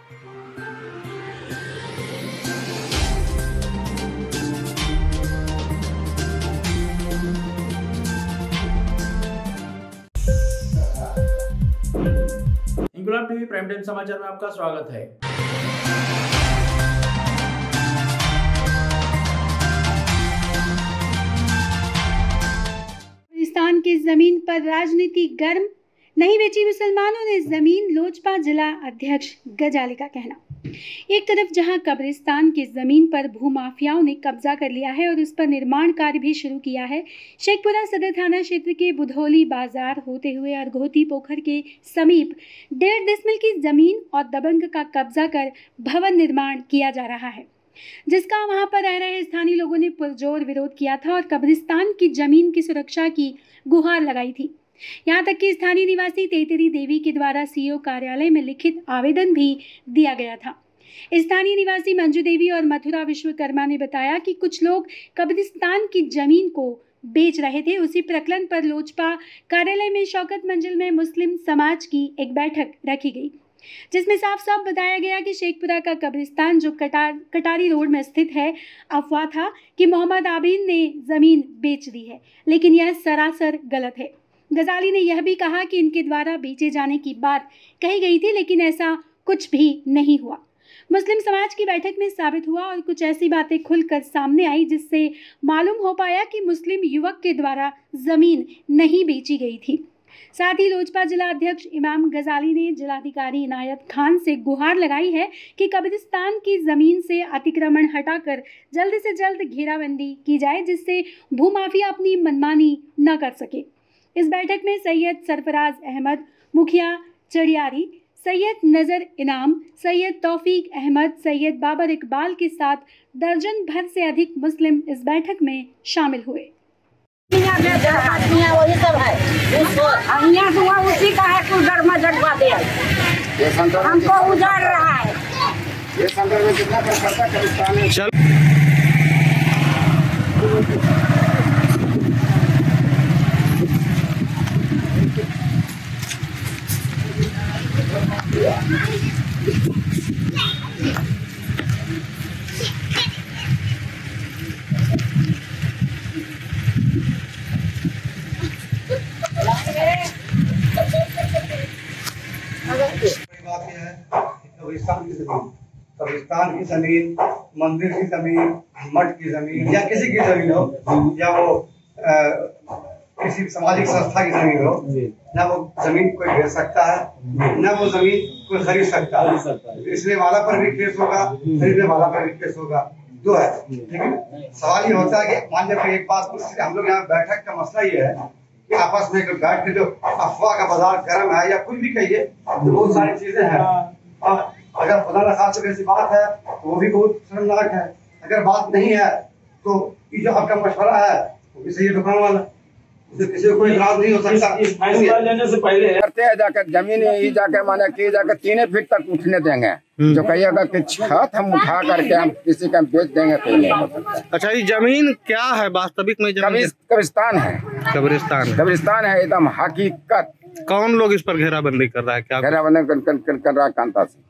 इंकुलाब TV prime time समाचार में आपका स्वागत है। पाकिस्तान की जमीन पर राजनीति गर्म, नहीं बेची मुसलमानों ने जमीन, लोजपा जिला अध्यक्ष गजाली का कहना। एक तरफ जहां कब्रिस्तान की जमीन पर भूमाफियाओं ने कब्जा कर लिया है और उस पर निर्माण कार्य भी शुरू किया है, शेखपुरा सदर थाना क्षेत्र के बुधौली बाजार होते हुए अरघोती पोखर के समीप 1.5 डिसमिल की जमीन और दबंग का कब्जा कर भवन निर्माण किया जा रहा है, जिसका वहां पर रह रहे स्थानीय लोगों ने पुरजोर विरोध किया था और कब्रिस्तान की जमीन की सुरक्षा की गुहार लगाई थी। यहाँ तक कि स्थानीय निवासी तेतरी देवी के द्वारा सीओ कार्यालय में लिखित आवेदन भी दिया गया था। स्थानीय निवासी मंजू देवी और मथुरा विश्वकर्मा ने बताया कि कुछ लोग कब्रिस्तान की जमीन को बेच रहे थे। उसी प्रकरण पर लोजपा कार्यालय में शौकत मंजिल में मुस्लिम समाज की एक बैठक रखी गई, जिसमें साफ साफ बताया गया कि शेखपुरा का कब्रिस्तान जो कटारी रोड में स्थित है, अफवाह था कि मोहम्मद आबिद ने जमीन बेच दी है, लेकिन यह सरासर गलत है। गजाली ने यह भी कहा कि इनके द्वारा बेचे जाने की बात कही गई थी, लेकिन ऐसा कुछ भी नहीं हुआ। मुस्लिम समाज की बैठक में साबित हुआ और कुछ ऐसी बातें खुलकर सामने आई जिससे मालूम हो पाया कि मुस्लिम युवक के द्वारा जमीन नहीं बेची गई थी। साथ ही लोजपा जिला अध्यक्ष इमाम गजाली ने जिलाधिकारी इनायत खान से गुहार लगाई है कि कब्रिस्तान की जमीन से अतिक्रमण हटाकर जल्द से जल्द घेराबंदी की जाए, जिससे भूमाफिया अपनी मनमानी न कर सके। इस बैठक में सैयद सरफराज अहमद, मुखिया चढ़ियारी, सैयद नजर इनाम, सैयद तौफीक अहमद, सैयद बाबर इकबाल के साथ दर्जन भर से अधिक मुस्लिम इस बैठक में शामिल हुए। वही सब है, उसी का है, हमको उजाड़ रहा है। ये संदर्भ में कितना खर्चा कब्रिस्तान है। कब्रिस्तान की जमीन, मंदिर की जमीन, मठ की जमीन या किसी की जमीन हो, या वो किसी सामाजिक संस्था की जमीन हो, ना वो जमीन कोई भेज सकता है, ना वो जमीन कोई खरीद सकता है। बेचने वाला पर भी केस होगा, खरीदने वाला पर भी केस होगा, दो है। लेकिन सवाल ये होता है कि मान लीजिए एक बात, हम लोग यहाँ बैठक का मसला ये है कि आपस में बैठ के जो अफवाह का बाजार गर्म है या कुछ भी कहिए, तो बहुत सारी चीजें हैं। और अगर खुदा न खास्ता ऐसी बात है तो वो भी बहुत शर्मनाक है। अगर बात नहीं है तो ये जो आपका मशवरा है वो भी सही है, दुकान वाला, उससे किसी को कोई इतराज नहीं हो सकता। फैसला लेने से पहले करते हैं जाकर जमीन ही जाकर माने कि जाकर 3 फीट तक उठने देंगे, जो कहिएगा कि छत हम उठा करके हम किसी का बेच देंगे, कोई नहीं हो सकता। अच्छा, ये जमीन क्या है वास्तविक में? कब्रिस्तान है। कब्रिस्तान है एकदम हकीकत। कौन लोग इस पर घेराबंदी कर रहा है? क्या घेराबंदी कर रहा है? कांता से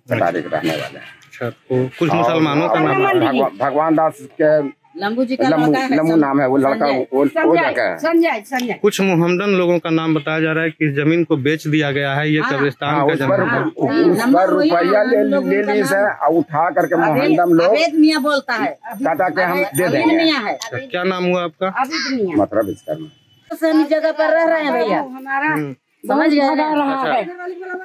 कटारी के रहने वाले। अच्छा, तो कुछ मुसलमानों का नाम है? भगवान दास के लम्बू नाम है वो लड़का, वो जगह संजय। कुछ मुहम्मदन लोगों का नाम बताया जा रहा है कि जमीन को बेच दिया गया है। ये कब्रिस्तान का जमीन, उस पर रुपया ले ली से उठा करके मुहम्मदन लोग मियां बोलता है, कहता के हम दे देंगे। क्या नाम हुआ आपका? मथुरा विश्वकर्मा। सही जगह पर रह रहे हैं भैया, हमारा समझ गए।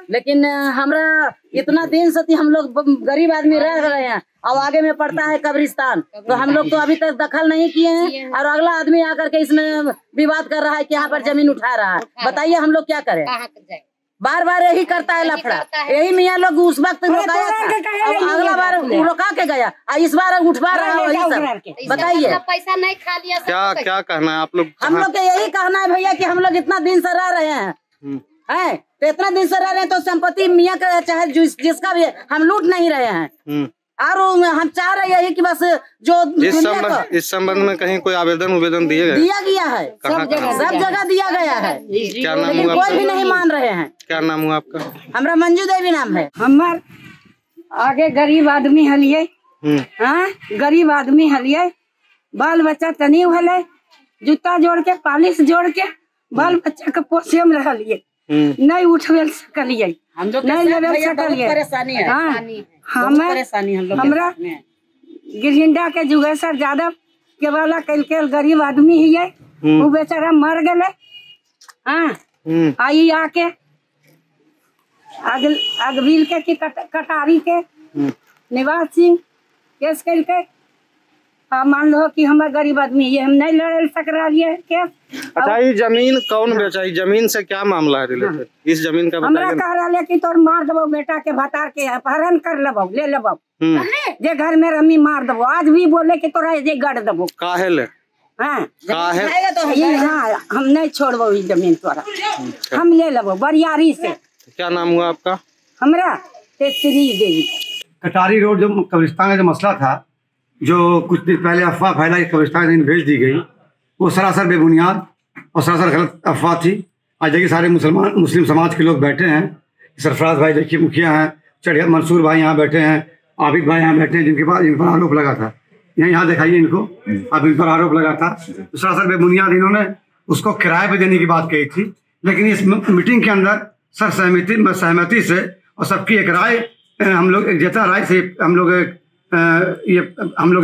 लेकिन हमरा इतना दिन से हम लोग गरीब आदमी रह रहे हैं, और आगे में पड़ता है कब्रिस्तान, तो हम लोग तो अभी तक दखल नहीं किए हैं, और अगला आदमी आकर के इसमें विवाद कर रहा है कि यहाँ पर जमीन उठा रहा है। बताइए हम लोग क्या करें? बार बार यही करता है लफड़ा। यही मियाँ लोग उस वक्त रोकाया था, अब अगला बार रोका के गया, और इस बार उठवा रहा है वही सब। बताइए पैसा नहीं खा लिया। क्या कहना है आप लोग? हम लोग का यही कहना है भैया कि हम लोग इतना दिन से रह रहे हैं, तो इतना दिन से रह रहे हैं, तो संपत्ति मियाँ का चाहे जिसका भी हम लूट नहीं रहे हैं। और हम चाह रहे हैं कि बस जो इस संबंध में कहीं कोई आवेदन दिया गया है, सब जगह दिया गया है, क्या नाम हुआ? कोई भी नहीं मान रहे हैं। क्या नाम हुआ आपका? हमारा मंजू देवी नाम है। आगे गरीब आदमी हलिए, हाँ गरीब आदमी हलिए, बाल बच्चा तनी हले, जूता जोड़ के पॉलिश जोड़ के बाल बच्चा के पोसे में रहलिए, नहीं उठवे सकलिए, हम लोग नहीं लेवे सकलिए। परेशानी है। हाँ हमरा गिरहिंडा के जुगेश्वर यादव के वाला कल गरीब आदमी ही है, वो बेचारा मर गए। हाँ आई आके अगबिल के की कटारी के निवास सिंह केस करके मान लो कि हम गरीब आदमी ये हम नहीं लड़ सक रही है केस। अच्छा ये जमीन कौन बेचा? जमीन से क्या मामला है रिलेटेड? इस जमीन का हमरा कह रहा है कि तोर मार देबो बेटा के भतार के अपहरण कर लेबो, ले लेबो, जे घर में रमी मार देबो। आज भी बोले कि तोरा जे गड़ देबो। काहे ले? हाँ हाँ हम नहीं छोड़बो ई जमीन तोरा, हम ले लेबो बरियारी से। क्या नाम हुआ आपका? हमरा तेजश्री देवी। कटारी रोड जो कब्रिस्तान का जो मसला था, जो कुछ दिन पहले अफवाह फैला कि कब्रिस्तान की भेज दी गई, वो सरासर बेबुनियाद और सरासर गलत अफवाह थी। आज देखिए सारे मुस्लिम समाज के लोग बैठे हैं, सरफराज भाई देखिए मुखिया हैं, चढ़िया मंसूर भाई यहाँ बैठे हैं, आबिद भाई यहाँ बैठे हैं, जिन पर आरोप लगा था। यहाँ दिखाइए इनको, अब इन पर आरोप लगा था। तो सरासर बेबुनियाद इन्होंने उसको किराए पे देने की बात कही थी, लेकिन इस मीटिंग के अंदर सहमति से और सबकी एक राय, हम लोग एक जता राय से हम लोग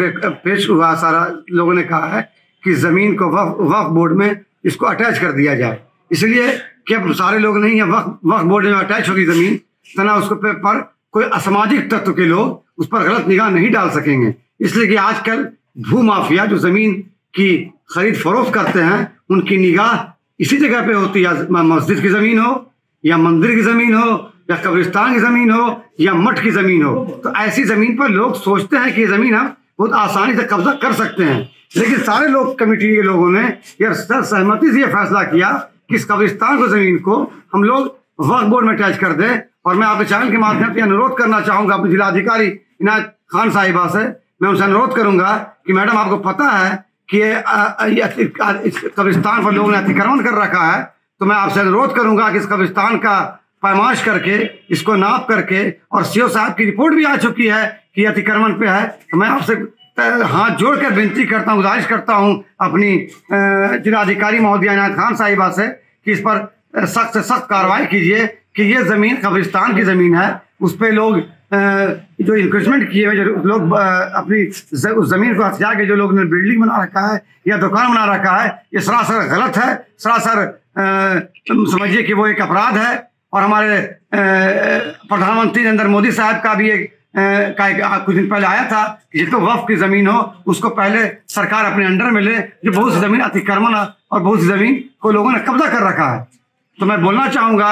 एक पेश हुआ। सारा लोगों ने कहा है कि ज़मीन को वक्फ बोर्ड में इसको अटैच कर दिया जाए, इसलिए कि अब सारे लोग नहीं है वक्फ बोर्ड में अटैच होगी ज़मीन, तना उसको पर कोई असामाजिक तत्व के लोग उस पर गलत निगाह नहीं डाल सकेंगे। इसलिए कि आजकल भू माफिया जो ज़मीन की खरीद फरोख्त करते हैं, उनकी निगाह इसी जगह पे होती है, मस्जिद की ज़मीन हो या मंदिर की ज़मीन हो या कब्रिस्तान की ज़मीन हो या मठ की ज़मीन हो। तो ऐसी ज़मीन पर लोग सोचते हैं कि ये ज़मीन हम बहुत आसानी से कब्जा कर सकते हैं, लेकिन सारे लोग कमेटी के लोगों ने यह सहमति से यह फैसला किया कि इस कब्रिस्तान को ज़मीन को हम लोग वक्फ बोर्ड में अटैच कर दें। और मैं आपके चैनल के माध्यम से अनुरोध करना चाहूँगा अपने जिलाधिकारी इनायत खान साहिबा से, मैं उनसे अनुरोध करूँगा कि मैडम आपको पता है कि इस कब्रिस्तान पर लोगों ने अतिक्रमण कर रखा है, तो मैं आपसे अनुरोध करूँगा कि इस कब्रिस्तान का पैमाश करके इसको नाप करके, और सीओ साहब की रिपोर्ट भी आ चुकी है कि अतिक्रमण पे है, तो मैं आपसे हाथ जोड़कर विनती करता हूँ, गुजारिश करता हूँ अपनी जिलाधिकारी महोदया इनायत खान साहिबा से कि इस पर सख्त से सख्त कार्रवाई कीजिए कि ये ज़मीन कब्रिस्तान की ज़मीन है, उस पर लोग जो इंक्रोचमेंट किए हुए जो लोग अपनी उस ज़मीन को हथिया के जो लोग ने बिल्डिंग बना रखा है या दुकान बना रखा है, ये सरासर गलत है, सरासर समझिए कि वो एक अपराध है। और हमारे प्रधानमंत्री नरेंद्र मोदी साहब का भी एक कुछ दिन पहले आया था कि जितो वक्फ की ज़मीन हो उसको पहले सरकार अपने अंडर में ले, जो बहुत सी ज़मीन अतिक्रमण और बहुत सी ज़मीन को लोगों ने कब्जा कर रखा है। तो मैं बोलना चाहूँगा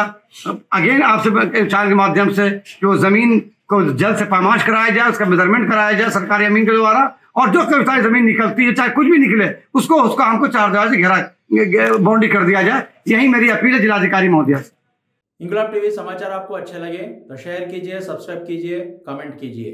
अगेन आपसे चैनल के माध्यम से कि वो ज़मीन को जल्द से पैमाश कराया जाए, उसका मेजरमेंट कराया जाए सरकारी अमीन के द्वारा, और जो कभी ज़मीन निकलती है चाहे कुछ भी निकले उसको हमको 4 दीवार से घेरा बाउंड्री कर दिया जाए। यही मेरी अपील है जिलाधिकारी महोदया से। इंकलाब टीवी समाचार आपको अच्छे लगे तो शेयर कीजिए, सब्सक्राइब कीजिए, कमेंट कीजिए।